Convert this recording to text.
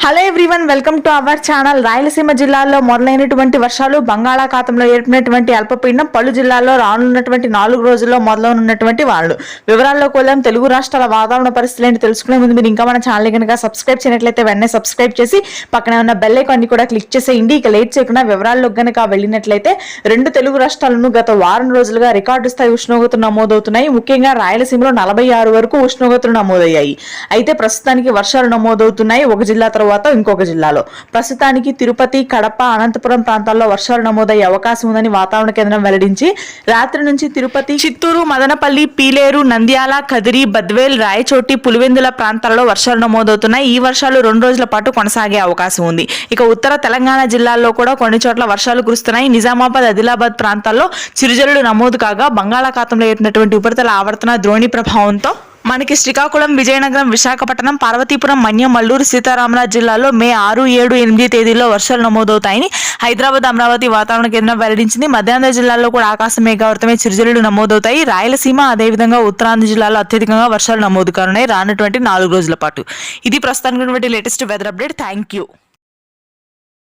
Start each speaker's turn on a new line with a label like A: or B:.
A: Hello everyone, welcome to our channel. Rayalaseema జిల్లాల్లో మొదలైనటువంటి వర్షాలు, బంగాళాఖాతంలో ఏర్పడినటువంటి అల్పపీడనం, పలు జిల్లాల్లో రానున్నటువంటి 4 రోజుల్లో మొదలవునున్నటువంటి వానలు. వివరాల్లోకి వెళ్దాం. తెలుగు రాష్ట్రాల వాతావరణ పరిస్థితులు ఏంటి తెలుసుకునే ముందు మీరు ఇంకా మన ఛానల్ కనుక సబ్స్క్రైబ్ చేయనట్లయితే వెంటనే సబ్స్క్రైబ్ చేసి పక్కనే ఉన్న బెల్ ఐకాన్ ని కూడా క్లిక్ చేసేయండి. ఇక లేట్ చేయకుండా వివరాల్లోకి గనక వెళ్ళినట్లయితే 2 తెలుగు రాష్ట్రాలను గత వారం రోజులుగా రికార్డు స్థాయి ఉష్ణోగ్రతలు నమోదవుతున్నాయి. ముఖ్యంగా రాయలసీమలో 46 వరకు ఉష్ణోగ్రతలు నమోదయ్యాయి. అయితే ప్రస్తుతానికి వర్షాలు నమోదవుతున్నాయి ఒక జిల్లా తర్వాత ఇంకొక జిల్లాలో. ప్రస్తుతానికి తిరుపతి, కడప, అనంతపురం ప్రాంతాల్లో వర్షాలు నమోదయ్యే అవకాశం ఉందని వాతావరణ కేంద్రం వెల్లడించి రాత్రి నుంచి తిరుపతి, చిత్తూరు, మదనపల్లి, పీలేరు, నంద్యాల, కదిరి, బద్వేల్, రాయచోటి, పులివెందుల ప్రాంతాల్లో వర్షాలు నమోదవుతున్నాయి. ఈ వర్షాలు 2 రోజుల పాటు కొనసాగే అవకాశం ఉంది. ఇక ఉత్తర తెలంగాణ జిల్లాల్లో కూడా కొన్ని చోట్ల వర్షాలు కురుస్తున్నాయి. నిజామాబాద్, ఆదిలాబాద్ ప్రాంతాల్లో చిరుజల్లులు నమోదు కాగా బంగాళాఖాతంలో ఏర్పడినటువంటి ఉపరితల ఆవర్తన ద్రోణి ప్రభావంతో మనకి శ్రీకాకుళం, విజయనగరం, విశాఖపట్నం, పార్వతీపురం, మన్యం, మల్లూరు, సీతారామరాజు జిల్లాలో మే 6, 7, 8 తేదీల్లో వర్షాలు నమోదవుతాయని హైదరాబాద్, అమరావతి వాతావరణ కేంద్రం వెల్లడించింది. మధ్యాహ్న జిల్లాల్లో కూడా ఆకాశం మేఘావృతమై చిరుజల్లులు నమోదవుతాయి. రాయలసీమ అదేవిధంగా ఉత్తరాంధ్ర జిల్లాలో అత్యధికంగా వర్షాలు నమోదు కానున్నాయి రానున్నటువంటి 4 రోజుల పాటు. ఇది ప్రస్తుతానికి latest weather update. Thank you.